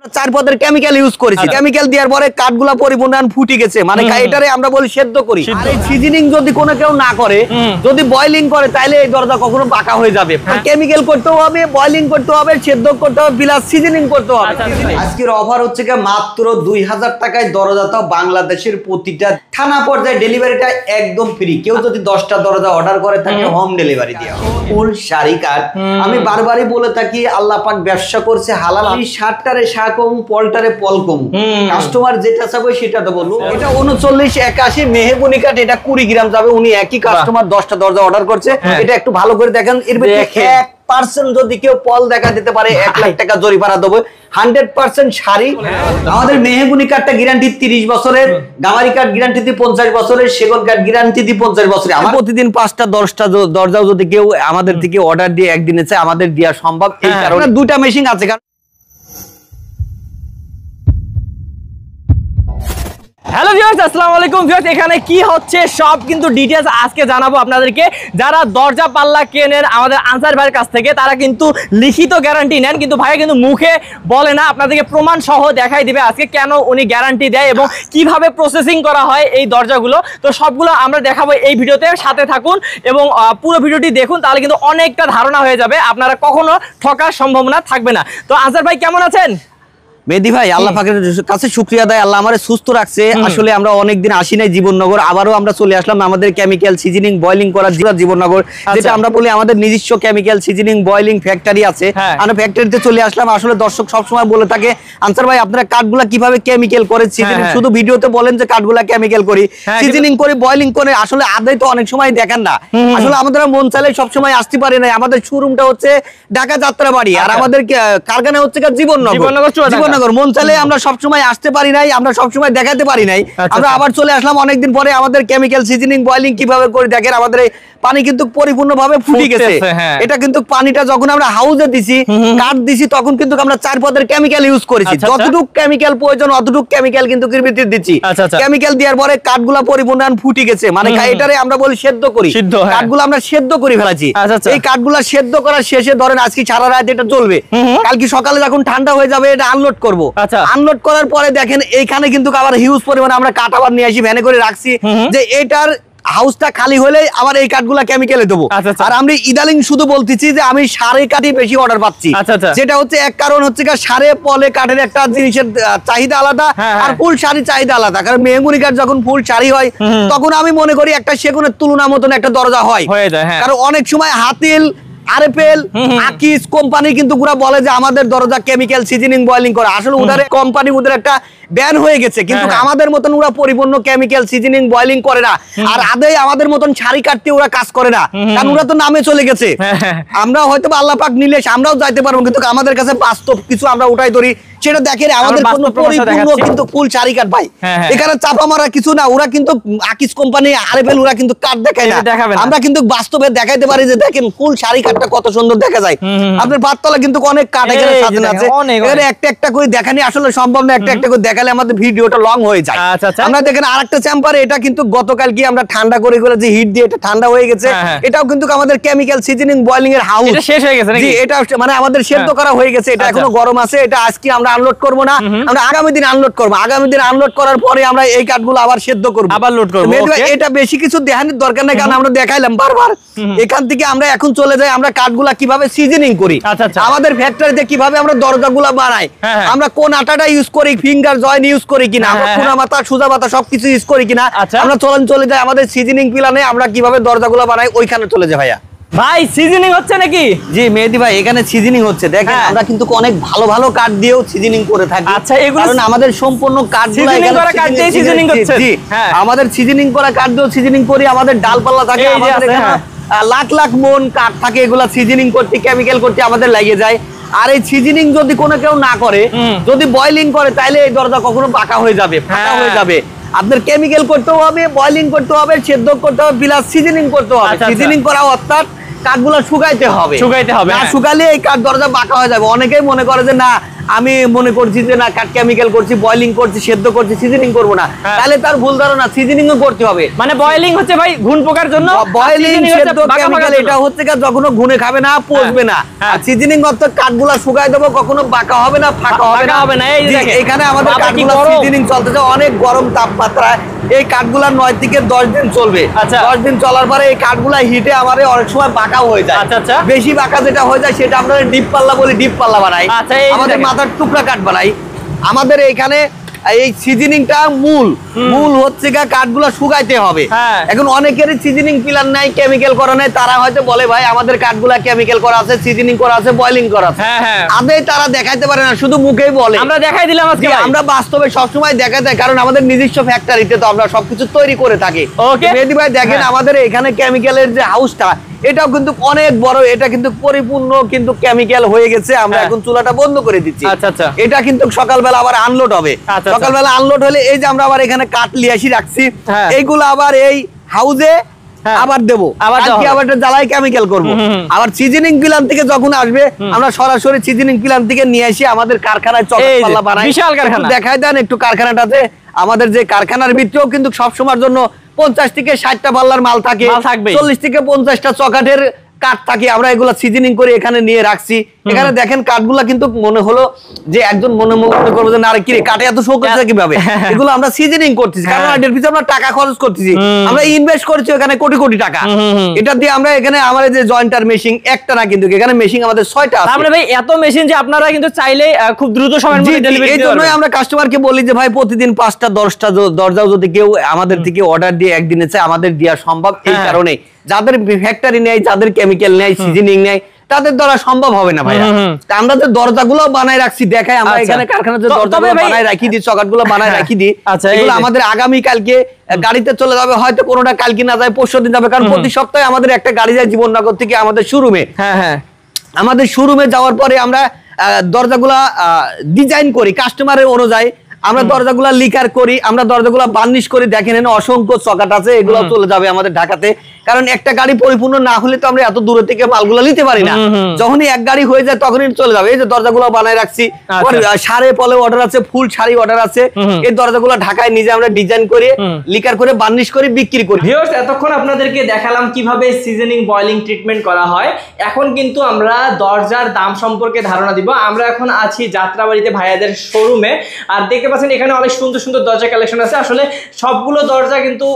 চার পদের chemical use করেছি। কেমিক্যাল দেওয়ার পরে কাঠগুলা পরিপূর্ণ ফুটে গেছে, মানে এটারে আমরা বলি সেদ্ধ করি। আর এই সিজনিং যদি কোনো কেউ না করে, যদি বয়লিং করে, তাহলে এই দরজা কখনো পাকা হয়ে যাবে। কেমিক্যাল করতেও হবে, বয়লিং করতে হবে, সেদ্ধ করতে হবে, প্লাস সিজনিং করতে হবে। আজকের অফার হচ্ছে কি মাত্র 2000 টাকায় দরজা, তাও বাংলাদেশের প্রতিটা থানা পর্যায়ে ডেলিভারিটা একদম ফ্রি। কেউ যদি 10টা দরজা অর্ডার করে তাকে হোম ডেলিভারি দেওয়া হবে। ফুল শাড়ি কাঠ। আমি বারবারই বলে থাকি আল্লাহ পাক ব্যবসা করছে হালাল। আমি শার্টটারে কম, পলটারে পল কম, কাস্টমার যেটা চাবে সেটা তো বলবো। এটা 3981 মেহগনি কাঠ, এটা 20 গ্রাম যাবে। উনি একই কাস্টমার 10টা দরজা অর্ডার করছে। এটা একটু ভালো করে দেখেন, এর ভিতরে 1% যদি কেউ পল দেখা দিতে পারে 1 লাখ টাকা জরিমানা দেবো। 100% শাড়ি। আমাদের মেহগনি কাঠটা গ্যারান্টি 30 বছরের, গামারি কাঠ গ্যারান্টি দি 50 বছরের, সেগুন কাঠ গ্যারান্টি দি 50 বছরের। আমার প্রতিদিন 5টা 10টা দরজাও যদি কেউ আমাদের থেকে অর্ডার দিয়ে একদিনে চায়, আমাদের দেওয়া সম্ভব। এই কারণে 2টা মেশিন আছে। হ্যালো ভিউয়ার্স, আসসালামু আলাইকুম ভিউয়ার্স। এখানে কি হচ্ছে সব কিন্তু ডিটেইলস আজকে জানাবো আপনাদেরকে। যারা দরজা পাল্লা কেনেন আমাদের আনসার ভাইয়ের কাছ থেকে, তারা কিন্তু লিখিত গ্যারান্টি নেন, কিন্তু ভাইয়া কিন্তু মুখে বলে না, আপনাদেরকে প্রমাণ সহ দেখাই দিবে আজকে কেন উনি গ্যারান্টি দেয় এবং কিভাবে প্রসেসিং করা হয় এই দরজাগুলো। তো সবগুলো আমরা দেখাবো এই ভিডিওতে, সাথে থাকুন এবং পুরো ভিডিওটি দেখুন, তাহলে কিন্তু অনেকটা ধারণা হয়ে যাবে, আপনারা কখনো ঠকার সম্ভাবনা থাকবে না। তো আনসার ভাই কেমন আছেন? মেহেদী ভাই, আল্লাহ পাকের কাছে শুকরিয়া দেয়, আল্লাহ আমারে সুস্থ রাখছে। আসলে আমরা অনেকদিন আসি নাই জীবননগর, আবারও আমরা চলে আসলাম আমাদের কেমিক্যাল সিজনিং বয়লিং করার জীবননগর, যেটা আমরা বলি আমাদের নিজস্ব কেমিক্যাল সিজনিং বয়লিং ফ্যাক্টরি আছে। আমরা ফ্যাক্টরিতে চলে আসলাম। আসলে দর্শক সবসময় বলে থাকে আনসার ভাই আপনারা কাঠগুলা কিভাবে কেমিক্যাল করে সিজনিং, শুধু ভিডিওতে বলেন যে কাঠগুলা কেমিক্যাল করি, সিজনিং করে, বয়লিং করে, আসলে আদৌ তো অনেক সময় দেখেন না। আসলে আমাদের মন চাইলে সবসময় আসতে পারে না। আমাদের শোরুমটা হচ্ছে ঢাকা যাত্রাবাড়ি, আর আমাদের কারখানা হচ্ছে জীবননগর। মন চাইলে আমরা সবসময় আসতে পারি নাই, আমরা সবসময় দেখাতে পারি নাই। আমরা আবার চলে আসলাম অনেকদিন পরে। আমাদের কেমিক্যাল সিজনিং বয়লিং কিভাবে করে দেখেন, আমাদের পানি কিন্তু পরিপূর্ণভাবে ফুটে গেছে। এটা কিন্তু পানিটা যখন আমরা হাউজে দিছি, কাঠ দিছি, তখন কিন্তু আমরা 4 পদের কেমিক্যাল ইউজ করেছি। যতটুকু কেমিক্যাল প্রয়োজন অতটুকু কেমিক্যাল কিন্তু ভিতরে দিচ্ছি। কেমিক্যাল দেওয়ার পরে কাঠগুলা পরিপূর্ণ ফুটে গেছে, মানে এটারে আমরা বলি সেদ্ধ করি। কাঠগুলো আমরা সেদ্ধ করে ফেলাছি। এই কাঠগুলা সেদ্ধ করার শেষে ধরেন আজকে সারা রাত এটা চলবে, কালকে সকালে যখন ঠান্ডা হয়ে যাবে এটা আনলোড করবো। আনলোড করার পরে দেখেন এইখানে কিন্তু আবার হিউজ পরিমাণে আমরা কাঠ আবার নিয়ে আসি, ভ্যানে করে রাখছি, যে এটার হাউসটা খালি হলে আবার এই কাঠগুলা কেমিক্যালে দেবো। আর আমরা ইদালিং শুধু বলতেছি যে আমি সারে কাঠই বেশি অর্ডার পাচ্ছি। যেটা হচ্ছে এক কারণ হচ্ছে সারে পলে কাঠের একটা জিনিসের চাহিদা আলাদা, আর ফুল শাড়ি চাহিদা আলাদা। কারণ মেহগনি কাঠ যখন ফুল শাড়ি হয় তখন আমি মনে করি একটা সেগুনের তুলনা মতন একটা দরজা হয়। কারণ অনেক সময় হাতিল, আরএফএল, আকিস কোম্পানি কিন্তু পুরো বলে যে আমাদের দরজা কেমিক্যাল সিজনিং বয়লিং করে। আসলে ওদের কোম্পানি ওদের একটা ব্যান হয়ে গেছে, কিন্তু আমাদের মতন ওরা পরিপূর্ণ কেমিক্যাল সিজনিং বয়লিং করে না। আর আদেই আমাদের মতন শাড়ি কাটতে ওরা কাজ করে না, কারণ ওরা তো নামে চলে গেছে। আমরা হয়তো আল্লাহ পাক নিলে আমরাও যাইতে পারবো, কিন্তু আমাদের কাছে বাস্তব কিছু আমরা উঠাই ধরি, সেটা দেখেন আমাদের কোনো পরিপূর্ণ কিন্তু ফুল শাড়ি কাট ভাই। এখানে চাপা মারা কিছু না, ওরা কিন্তু আকিস কোম্পানি, আরএফএল, ওরা কিন্তু কাট দেখায় না। আমরা কিন্তু বাস্তবে দেখাইতে পারি যে দেখেন ফুল শাড়ি কাটটা কত সুন্দর দেখা যায়। আপনার পাততলা কিন্তু অনেক কাট এখানে সাজানো আছে, এখানে একটা একটা করে দেখানি আসলে সম্ভব না। একটা একটা করে দেখালে আমাদের ভিডিওটা লং হয়ে যায়। আমরা দেখেন আরেকটা চেম্বার, এটা কিন্তু গতকাল কি আমরা ঠান্ডা করে যে হিট দিয়ে এটা ঠান্ডা হয়ে গেছে। এটাও কিন্তু আমাদের কেমিক্যাল সিজনিং বয়লিং এর হাউস, এটা শেষ হয়ে গেছে নাকি? এটা মানে আমাদের সেদ্ধ করা হয়ে গেছে, এটা এখনো গরম আছে। এটা আজকে আমরা আনলোড করবো না, আমরা আগামী দিন আনলোড করবো। আগামী দিন আনলোড করার পরে আমরা এই কাঠগুলো আবার সেদ্ধ করবো, আবার লোড করবো। এটা বেশি কিছু দেখানোর দরকার নেই, কারণ আমরা দেখাইলাম বারবার। এখান থেকে আমরা এখন চলে যাই আমরা কাঠগুলা কিভাবে সিজনিং করি, আমাদের ফ্যাক্টরিতে কিভাবে আমরা দরজাগুলা বানাই, আমরা কোন আটাটা ইউজ করি, ফিঙ্গার জয়েন্ট ইউজ করি কিনা, আমরা কোনা মাথা সুজা মাথা সবকিছু ইউজ করি কিনা। আমরা চলে যাই আমাদের সিজনিং প্ল্যানে, আমরা কিভাবে দরজাগুলা বানাই ওইখানে চলে যাই। ভাইয়া ভাই সিজনিং হচ্ছে নাকি? জি মেহেদী ভাই, এখানে সিজনিং হচ্ছে। দেখেন আমরা কিন্তু অনেক ভালো ভালো কাঠ দিয়েও সিজনিং করে থাকি। আচ্ছা, এগুলো কারণ আমাদের সম্পূর্ণ কাঠগুলো সিজনিং করা কাঠ দিয়ে সিজনিং করছে। জি আমাদের সিজনিং করা কাঠ দিয়েও সিজনিং করি। আমাদের ডালপাল্লা থাকে, আমাদের এখানে লাখ লাখ মন কাঠ থাকে, এগুলা সিজনিং করতে, কেমিক্যাল করতে আমাদের লাগে যায়। আর এই সিজনিং যদি কোনো কেউ না করে, যদি বয়লিং করে, তাহলে এই দরজা কখনো পাকা হয়ে যাবে, ফাঁকা হয়ে যাবে। আপনার কেমিক্যাল করতেও হবে, বয়লিং করতে হবে, সেদ্ধ করতে হবে, প্লাস সিজনিং করতে হবে। সিজনিং করা অর্থাৎ কাঠগুলো শুকাইতে হবে, না শুকালে এই কাঠ দরজা বাঁকা হয়ে যাবে। অনেকেই মনে করে যে না আমি মনে করছি যে না কাট কেমিক্যাল করছি, বয়লিং করছি, সেদ্ধ করছি, সিজনিং করব না, তাহলে তার ভুল ধারণা। সিজনিংও করতে হবে। মানে বয়লিং হচ্ছে ভাই ঘুণ পোকার জন্য, বয়লিং সেদ্ধ কেমিক্যাল এটা হচ্ছে কখনো ঘুনে খাবে না, পচবে না। আর সিজনিং অর্থ কাঠগুলা শুকায় দেবো, কখনো বাঁকা হবে না, ফাঁকা হবে না। এখানে আমাদের কাঠগুলা সিজনিং চলতেছে অনেক গরম তাপমাত্রায়। এই কাঠগুলা 9 থেকে 10 দিন চলবে। 10 দিন চলার পরে এই কাঠগুলা হিটে আমাদের অনেক সময় বাঁকা হয়ে যায়। বেশি বাঁকা যেটা হয়ে যায় সেটা আমরা ডিপ পাল্লা বলি, ডিপ পাল্লা বানাই। আমাদের মাথার টুকরা কাঠ বানাই। আমাদের এইখানে এই সিজনিংটা মূল হচ্ছে কাঠগুলা শুকাইতে হবে। এখন অনেকেরই সিজনিং প্ল্যান নাই, কেমিক্যাল করা নাই, তারা হয়তো বলে ভাই আমাদের কাঠগুলা কেমিক্যাল করা আছে, সিজনিং করা আছে, বয়লিং করা আছে। আদে তারা দেখাইতে পারে না, শুধু মুখেই বলে। আমরা দেখাই দিলাম আজকে, আমরা বাস্তবে সবসময় দেখাই দেয়, কারণ আমাদের নিজস্ব ফ্যাক্টরিতে তো আমরা সবকিছু তৈরি করে থাকি। মেহেদী ভাই দেখেন আমাদের এখানে কেমিক্যালের যে হাউসটা, এটাও কিন্তু অনেক বড়, এটা কিন্তু পরিপূর্ণ কিন্তু কেমিক্যাল হয়ে গেছে। আমরা এখন চুলাটা বন্ধ করে দিচ্ছি। এটা কিন্তু সকালবেলা আবার আনলোড হবে। সকালবেলা আনলোড হলে এই যে আমরা আবার এখানে কাঠ লিয়ে আসি রাখছি, এইগুলো আবার এই হাউসে আবার দেবো, আবার জ্বালাই কেমিক্যাল করবো। আবার সিজনিং প্ল্যান থেকে যখন আসবে আমরা সরাসরি সিজনিং প্ল্যান থেকে নিয়ে আসি আমাদের কারখানায় চকলেট পাল্লা বানাই। বিশাল কারখানা, দেখাই দেন একটু কারখানাটাতে। আমাদের যে কারখানার ভিতরেও কিন্তু সবসময়ের জন্য 50 থেকে 60টা পাল্লার মাল থাকে, 40 থেকে 50টা চকাটের কাঠ থাকে। আমরা এগুলা সিজনিং করে এখানে নিয়ে রাখছি। এখানে দেখেন কাঠগুলা কিন্তু মনে হলো যে একজন মনে করবে যে না রে কি রে কাঠে এত শোক হচ্ছে কিভাবে, এগুলো আমরা সিজনিং করতেছি, কারণ এর পিছনে আমরা টাকা খরচ করতেছি, আমরা ইনভেস্ট করেছি এখানে কোটি কোটি টাকা। এটা দিয়ে আমরা এখানে আমাদের যে জয়েন্টার মেশিন একটা না, কিন্তু এখানে মেশিন আমাদের 6টা আছে। তাহলে ভাই এত মেশিন যে আপনারা কিন্তু চাইলে খুব দ্রুত সময়ের মধ্যে ডেলিভারি দিতে পারবেন। এইজন্যই আমরা কাস্টমারকে বলি যে ভাই প্রতিদিন 5টা 10টা দরজাও যদি কেউ আমাদের থেকে অর্ডার দিয়ে একদিনে চায় আমাদের দেওয়া সম্ভব। এই কারণে যাদের ফ্যাক্টরি নেই, যাদের কেমিক্যাল নেই, সিজনিং নেই, তাদের দ্বারা সম্ভব হবে না ভাইয়া। আমরা যে দরজাগুলো বানায় রাখছি দেখাই, আমরা এখানে কারখানাতে দরজাগুলো বানায় রাখি দিই, চকাটগুলো বানায় রাখি দিই। এগুলো আমাদের আগামী কালকে গাড়িতে চলে যাবে, হয়তো কোনোটা কালকে না যায়, পরশু দিন যাবে, কারণ প্রতি সপ্তাহে আমাদের একটা গাড়ি যায় জীবননগর থেকে আমাদের শোরুমে। আমাদের শোরুমে যাওয়ার পরে আমরা দরজাগুলা ডিজাইন করি কাস্টমারের অনুযায়ী। আমরা দরজাগুলা লিকার করি, আমরা দরজাগুলা বার্নিশ করি। দেখেন অসংখ্য চকাট আছে, এগুলো চলে যাবে আমাদের ঢাকাতে। কারণ একটা গাড়ি পরিপূর্ণ না হলে তো আমরা এত দূরে থেকে মালগুলো নিতে পারি না। যখনই এক গাড়ি হয়ে যায় তখনই চলে যাবে। এই যে দরজাগুলো বানায় রাখছি, সাড়ে পলে অর্ডার আছে, ফুল শাড়ি অর্ডার আছে। এই দরজাগুলো ঢাকায় নিজে আমরা ডিজাইন করে লিকার করে বার্নিশ করে বিক্রি করি। ভিউয়ার্স, এতক্ষণ আপনাদেরকে দেখালাম কিভাবে সিজনিং বয়লিং ট্রিটমেন্ট করা হয়। এখন কিন্তু আমরা দরজার দাম সম্পর্কে ধারণা দিব। আমরা এখন আছি যাত্রাবাড়িতে ভাইয়াদের শোরুমে। আর দেখতে পাচ্ছেন এখানে অনেক সুন্দর সুন্দর দরজা কালেকশন আছে। আসলে সবগুলো দরজা কিন্তু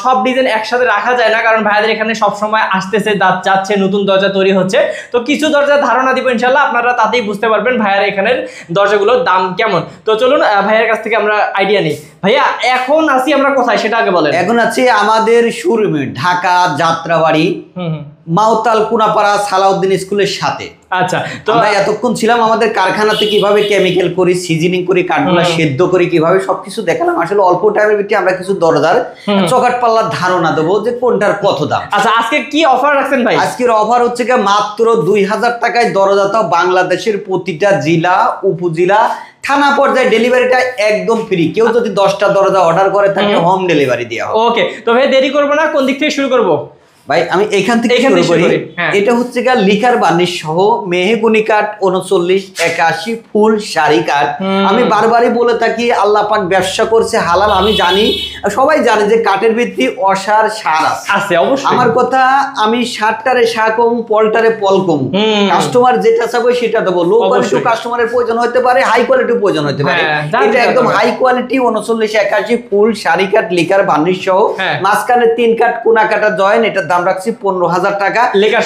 সব ডিজাইন একসাথে রাখা যায় না, কারণ ভাইয়াদের এখানে সবসময় আসতেছে যাচ্ছে, নতুন দরজা তৈরি হচ্ছে। তো কিছু দরজার ধারণা দিব ইনশাল্লাহ, আপনারা তাতেই বুঝতে পারবেন ভাইয়ার এখানের দরজাগুলোর দাম কেমন। তো চলুন ভাইয়ার কাছ থেকে আমরা আইডিয়া নিই। ভাইয়া এখন আছি আমরা কোথায় সেটা আগে বলেন। এখন আছি আমাদের শোরুমে, ঢাকা যাত্রাবাড়ি, মাওতাল কুনাপাড়া সালাউদ্দিন স্কুলের সাথে। আচ্ছা, তো আমরা এতক্ষণ ছিলাম আমাদের কারখানাতে কিভাবে কেমিক্যাল করি, সিজনিং করি, কাঠগুলা সেদ্ধ করি, কিভাবে সবকিছু দেখালাম। আসলে অল্প টাইমের ভিতরে আমরা কিছু দরজার চকাট পাল্লার ধারণা দেবো যে কোনটার কত দাম। আচ্ছা, আজকে কি অফার রাখছেন ভাই? আজকের অফার হচ্ছে মাত্র 2000 টাকায় দরজা, তাও বাংলাদেশের প্রতিটা জেলা, উপজেলা, থানা পর্যায়ে ডেলিভারিটা একদম ফ্রি। কেউ যদি 10টা দরজা অর্ডার করে থাকে হোম ডেলিভারি দেওয়া হবে। ওকে, তো ভাই দেরি করবো না, কোন দিক থেকে শুরু করবো? ভাই আমি এখান থেকে শুরু করি। এটা হচ্ছে লিকার বার্নিশ সহ মেহগনি কাঠ 39, 81 ফুল শাড়ি কাঠ। আমি বারবারই বলে থাকি আল্লাহ পাক ব্যবসা করছে হালাল। আমি জানি, সবাই জানে যে কাঠের ভিত্তি অসার সার আছে অবশ্যই। আমার কথা, আমি সারটারে সার কম, পলটারে পল কম। কাস্টমার যেটা চাবে সেটা দেবো। লো কোয়ালিটি কাস্টমারের প্রয়োজন হতে পারে, হাই কোয়ালিটি প্রয়োজন হতে পারে। এটা একদম হাই কোয়ালিটি 39, 81 ফুল শাড়ি কাঠ লিকার বার্নিশ সহ, মাঝখানে 3 কাঠ কোনা কাটা জয়েন। এটা দাম রাখছি 15,000 টাকা।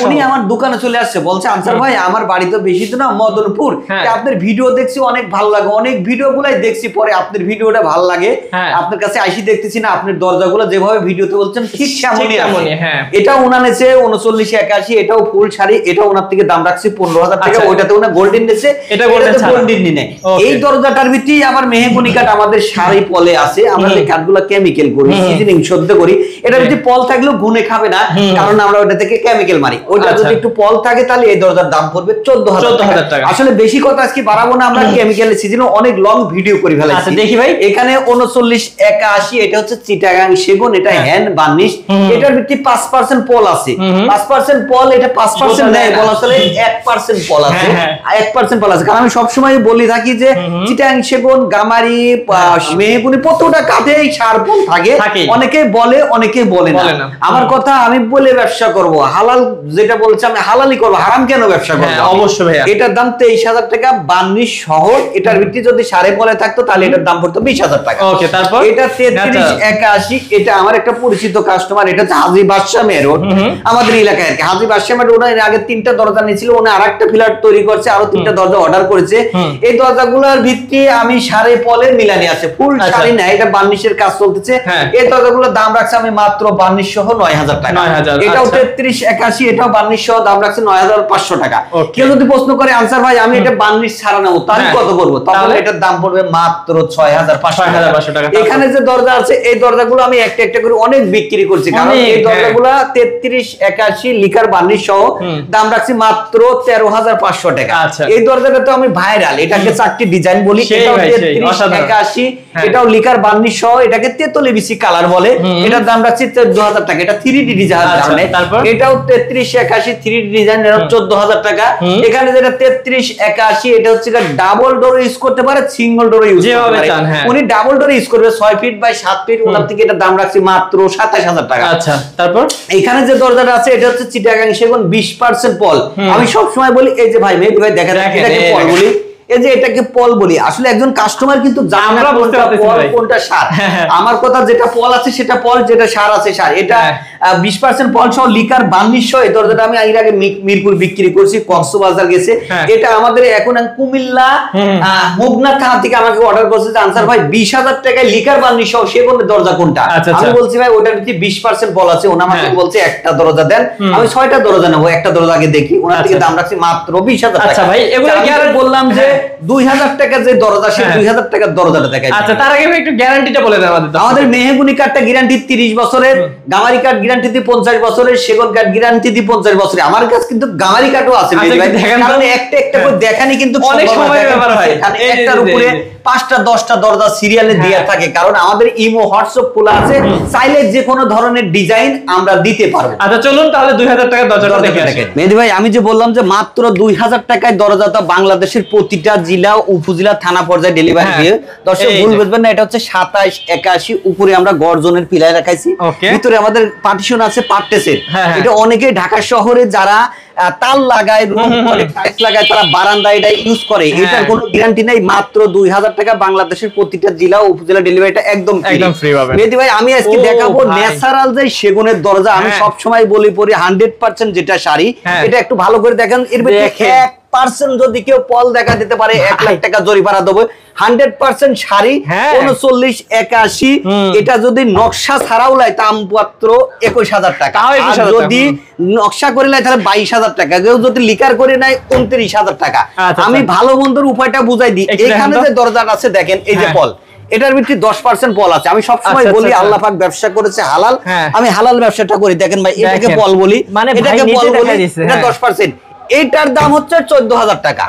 উনি আমার দোকানে চলে আসছে, বলছে আনসার ভাই আমার বাড়ি তো বেশি তো না, মদনপুর, আপনার ভিডিও দেখছি অনেক ভালো লাগে, অনেক ভিডিও গুলাই দেখছি, পরে আপনার ভিডিওটা ভালো লাগে, আপনার কাছে আইসি দেখতেছি না, আপনার দরজাগুলো যেভাবে ভিডিওতে বলছেন ঠিক তেমনই আছে। এটা ওনার নেছে 39, 81, এটাও ফুল শাড়ি, এটা ওনার থেকে দাম রাখছি 15,000 টাকা। ওইটাতে ওনার গোল্ডেন নেছে, এটা গোল্ডেন নেই। এই দরজাটার ভিতরে আবার মেহগনি কাঠ আমাদের শাড়ি পলে আছে। আমরা যে কাঠগুলো কেমিক্যাল করি, সিজনিং শুদ্ধ করি, এটার ভিতরে পল থাকলেও গুনে খাবে না। কারণ আমরা ওটা থেকে কেমিক্যাল মারি। ওটা যদি একটু পল থাকে তাহলে এই দরজার দাম পড়বে 14,000 টাকা। আসলে বেশি কথা আজকে বাড়াবো না, আমরা কেমিক্যালের সিজনে অনেক লং ভিডিও করে ফেলেছি। দেখি ভাই, এখানে 3981 এটা হচ্ছে চিটাগাং সেগুন, এটা হ্যান্ড বার্নিশ, এটার ভিত্তি 5% পল আছে। 5% পল, এটা 5% নেই, বলা আসলে 1% পল আছে। 1% পল আছে, কারণ আমি সবসময় বলি থাকি যে চিটাগাং সেগুন, গামারি, মেহগুনি প্রত্যেকটা কাঠে সার পল থাকে। অনেকে বলে, অনেকে বলে না। আমার কথা, আমি বলে ব্যবসা করব, হালাল যেটা বলছে আমি হালালই করব, হারাম কেন ব্যবসা করব? অবশ্যই ভাইয়া। এটার দাম 23,000 টাকা বার্নিশ সহ। এটার ভিত্তি যদি সাড়ে পলে থাকতো তাহলে এটার দাম পড়তো 20,000 টাকা। ওকে, তারপর এটা 3381, এটা আমার একটা পরিচিত কাস্টমার, এটা হচ্ছে হাজী বাদশাহ রোড, আমাদের এলাকায় আর কি। হাজী বাদশাহ রোড, ওনার আগে 3টা দরজা নিয়েছিল, উনি আরেকটা ফিলার তৈরি করছে, আরো 3টা দরজা অর্ডার করেছে। এই দরজাগুলোর ভিত্তি আমি সাড়ে পলে মিলানি আছে, ফুল সারি না, এটা বার্নিশের কাজ চলতেছে। এই দরজাগুলোর দাম রাখছে আমি মাত্র বার্নিশ সহ 9,000 টাকা। এটাও 3381, এটাও বার্নিশ সহ দাম রাখছে 9,500 টাকা। কেউ যদি প্রশ্ন করে আনসার ভাই আমি এটা বার্নিশ ছাড়া নেবো, তাহলে কত করবো? তাহলে এটার দাম পড়বে মাত্র 6,500 টাকা। এখানে যে দরজা আছে এই দরজাগুলো আমি একটা একটা করে অনেক বিক্রি করছি, কারণ এই দরজাগুলো 3381 লিকার বার্নিশ সহ দাম রাখছি মাত্র 13,500 টাকা। এই দরজাটা তো আমি ভাইরাল, এটাকে 4টি ডিজাইন বলি। এটাও 3381, এটাও লিকার বার্নিশ সহ, এটাকে তেতলি বিসি কালার বলে। এটার দাম রাখছি 14,000 টাকা। এটা 3D ডিজাইন, এটাও 3381 3D ডিজাইন, এর 14,000 টাকা। এখানে যেটা 3381, এটা হচ্ছে ডাবল ডোর ইউজ করতে পারে, সিঙ্গেল ডোর ইউজ করতে পারে। উনি ডাবল ডোর ইউজ করবে 6 ফিট বাই 7 ফিট, ওনার থেকে এটা দাম রাখছি মাত্র 27,000 টাকা। আচ্ছা, তারপর এখানে যে দরজাটা আছে এটা হচ্ছে চিটাগাং সেগুন 20% পল। আমি সব সময় বলি, এই যে ভাই মেহেদী ভাই দেখেন, এটাকে পল বলি, এই যে এটাকে পল বলি। আসলে একজন কাস্টমার কিন্তু জানে না কোনটা পল কোনটা সার। আমার কথা, যেটা পল আছে সেটা পল, যেটা সার আছে সার। এটা 20% পল সহ লিকার বার্নিশ সহ এই দরজাটা আমি এর আগে মিরপুর বিক্রি করছি, কক্সবাজার গেছে। এটা আমাদের এখন কুমিল্লা মোগনা থানা থেকে আমাকে অর্ডার করছে যে আনসার ভাই 20,000 টাকায় লিকার বার্নিশ সহ সেগুনের দরজা কোনটা? আমি বলছি ভাই ওটার ভিতরে 20% পল আছে। ওনা আমাকে বলছে একটা দরজা দেন, আমি 6টা দরজা নেবো, একটা দরজা আগে দেখি। ওনার থেকে দাম রাখছি মাত্র 20,000 টাকা। আচ্ছা ভাই, এগুলো কি আর বললাম যে 2,000 টাকা যে দরজা, সেই 2,000 টাকার দরজাটা দেখাই। আচ্ছা, তার আগে একটু গ্যারান্টিটা বলে দেন আমাদের। আমাদের মেহগুনি কাঠটা গ্যারান্টি 30 বছরের, গামারি কাঠ গ্যারান্টি দিয়ে 50 বছরের, সেগুন কাঠ গ্যারান্টি দিয়ে 50 বছরের। আমার কাছে কিন্তু গামারি কাঠও আছে, কারণ একটা একটা করে দেখানি কিন্তু অনেক সময় ব্যাপার হয়। একটার উপরে 5টা 10টা দরজা সিরিয়ালে দেয়া থাকে, কারণ আমাদের ইমো হোয়াটসঅ্যাপ খোলা আছে, চাইলে যে কোনো ধরনের ডিজাইন আমরা দিতে পারবো। আচ্ছা, চলুন তাহলে 2,000 টাকার দরজাটা দেখে আসি। মেহেদী ভাই, আমি যে বললাম যে মাত্র 2,000 টাকায় দরজাটা বাংলাদেশের প্রতিটা জেলা, উপজেলা, থানা পর্যায়ে ডেলিভারি দিয়ে। দর্শক ভুল বুঝবেন না, এটা হচ্ছে 2781। উপরে আমরা গর্জনের পিলার রাখাইছি, ভিতরে আমাদের পার্টিশন আছে পার্টেসের। এটা অনেকে ঢাকা শহরে যারা তাল লাগায়, রুম করে, টাইলস লাগায়, তারা বারান্দায় এটা ইউজ করে। এটার কোনো গ্যারান্টি নাই। মাত্র 2,000 টাকা বাংলাদেশের প্রতিটা জেলা উপজেলা ডেলিভারিটা একদম ফ্রি পাবে। মেহেদী ভাই, আমি আজকে দেখাবো ন্যাচারাল যে সেগুনের দরজা। আমি সব সময় বলি পরি 100% যেটা শাড়ি, এটা একটু ভালো করে দেখেন। এর ভিতরে 1% যদি কেউ পল দেখা দিতে পারে 1 লাখ টাকা জরিমানা দেবে। 100% শাড়ি 3981। এটা যদি নকশা ছাড়াও লাই দাম মাত্র 21,000 টাকা। যদি নকশা করে লাই তাহলে 22,000 টাকা। কেউ যদি লিকার করে নেয় 29,000 টাকা। আমি ভালো মন্দর উপায়টা বুঝাই দিই। এখানে যে দরজাটা আছে দেখেন, এই যে পল, এটার ভিতরে 10% পল আছে। আমি সবসময় বলি আল্লাহ পাক ব্যবসা করেছে হালাল, আমি হালাল ব্যবসাটা করি। দেখেন ভাই, এটাকে পল বলি, এটাকে পল বলি, এটা 10%। এইটার দাম হচ্ছে 14,000 টাকা।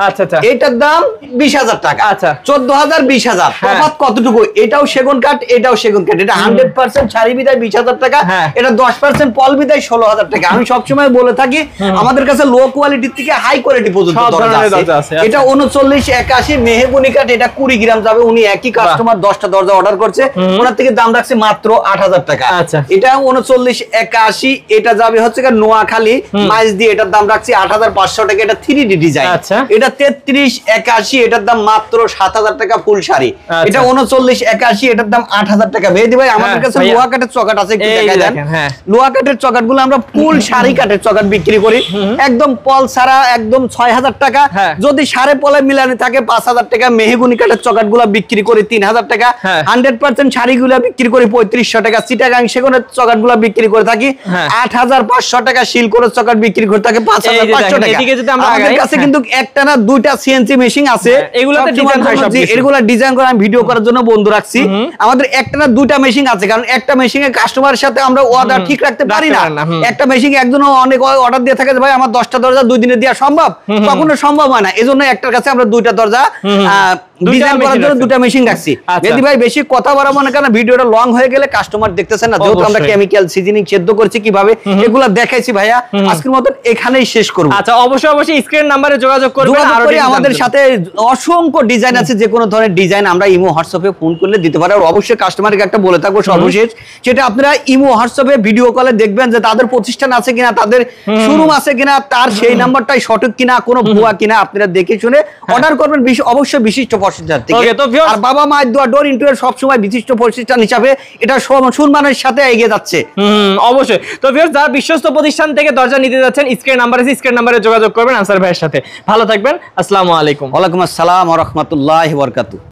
এইটার দাম 20,000 টাকা। 14,000 20,000 তফাৎ কতটুকু? এটাও সেগুন কাঠ, এটাও সেগুন কাঠ। এটা 100% শাড়ি বিদায় 20,000 টাকা, এটা 10% পল বিদায় 16,000 টাকা। আমি সবসময় বলে থাকি আমাদের কাছে লো কোয়ালিটির থেকে হাই কোয়ালিটি পর্যন্ত দরজা আছে। এটা 3981 মেহগুনি কাঠ, এটা 20 গ্রাম যাবে। উনি একই কাস্টমার 10টা দরজা অর্ডার করছে, ওনার থেকে দাম রাখছে মাত্র 8,000 টাকা। এটা 3981, এটা যাবে হচ্ছে নোয়াখালী মাইজ দিয়ে, এটার দাম রাখছি 8,500 টাকা। এটা 3D ডিজাইন। এটা 3381, এটার দাম মাত্র 7,000 টাকা ফুল শাড়ি। এটা 3981, এটার দাম 8,000 টাকা। মেহেদী ভাই, আমাদের কাছে লোহা কাঠের চকাট আছে, একটু দেখাই দেন। লোহা কাঠের চকাট গুলো আমরা ফুল শাড়ি কাঠের চকাট বিক্রি করি, একদম পল ছাড়া, একদম 6,000 টাকা। যদি সাড়ে পলে মিলানি থাকে 5,000 টাকা। মেহগুনি কাঠের চকাট গুলা বিক্রি করি 3,000 টাকা। 100% শাড়ি গুলা বিক্রি করি 3500 টাকা। চিটাগাং সেগুনের চকাট গুলা বিক্রি করে থাকি 8,500 টাকা। শিলকোরের চকাট বিক্রি করে থাকে 5,500 টাকা। এদিকে যদি আমরা আমাদের আগাই, কাছে কিন্তু একটা না দুইটা সিএনসি মেশিন আছে, এগুলাতে ডিজাইন হয় সব কিছু। এগুলা ডিজাইন করে আমি ভিডিও করার জন্য বন্ধ রাখছি। আমাদের একটা না দুইটা মেশিন আছে, কারণ একটা মেশিনে কাস্টমারের সাথে আমরা অর্ডার ঠিক রাখতে পারি না। একটা মেশিনে একজন অনেক অর্ডার দিয়ে থাকে যে ভাই আমার 10টা দরজা 2 দিনে দেওয়া সম্ভব, কখনো সম্ভব হয় না। এজন্য একটার কাছে আমরা দুইটা দরজা ডিজাইন করার জন্য দুটো মেশিন রাখছি। মেহেদী ভাই বেশি কথা বাড়াবো না, কারণ ভিডিওটা লং হয়ে গেলে কাস্টমার দেখতেছেন না, যেহেতু আমরা কেমিক্যাল সিজনিং সেদ্ধ করছি কিভাবে এগুলা দেখাইছি ভাইয়া। আজকের মত এখানেই শেষ করব। আচ্ছা, অবশ্যই স্ক্রিন নাম্বারে যোগাযোগ করবেন। আর আমাদের সাথে অসংখ্য ডিজাইন আছে, যে কোনো ধরনের ডিজাইন আমরা ইমো হোয়াটসঅ্যাপে ফোন করলে দিতে পারি। আর অবশ্যই কাস্টমারকে একটা বলে থাকবো সর্বশেষ, যেটা আপনারা ইমো হোয়াটসঅ্যাপে ভিডিও কলে দেখবেন যে তাদের প্রতিষ্ঠান আছে কিনা, তাদের শোরুম আছে কিনা, তার সেই নাম্বারটাই সঠিক কিনা, কোনো ভুয়া কিনা আপনারা দেখে শুনে অর্ডার করবেন। অবশ্যই বিশিষ্ট প্রতিষ্ঠান থেকে। আর বাবা মায়ের দোয়া ডোর ইন্টুরিয়র সব সময় বিশিষ্ট প্রতিষ্ঠান হিসাবে এটা সম্মানের সাথে এগিয়ে যাচ্ছে। অবশ্যই। তো ভিউয়ার্স, যারা বিশ্বস্ত প্রতিষ্ঠান থেকে দরজা নিতে যাচ্ছেন, স্ক্রিন নাম্বারে যোগাযোগ করবেন আনসার ভাইয়ের সাথে। ভালো থাকবেন। আসসালামু আলাইকুম। ওয়ালাইকুম আসসালাম ওয়া রাহমাতুল্লাহি ওয়া বারাকাতুহু।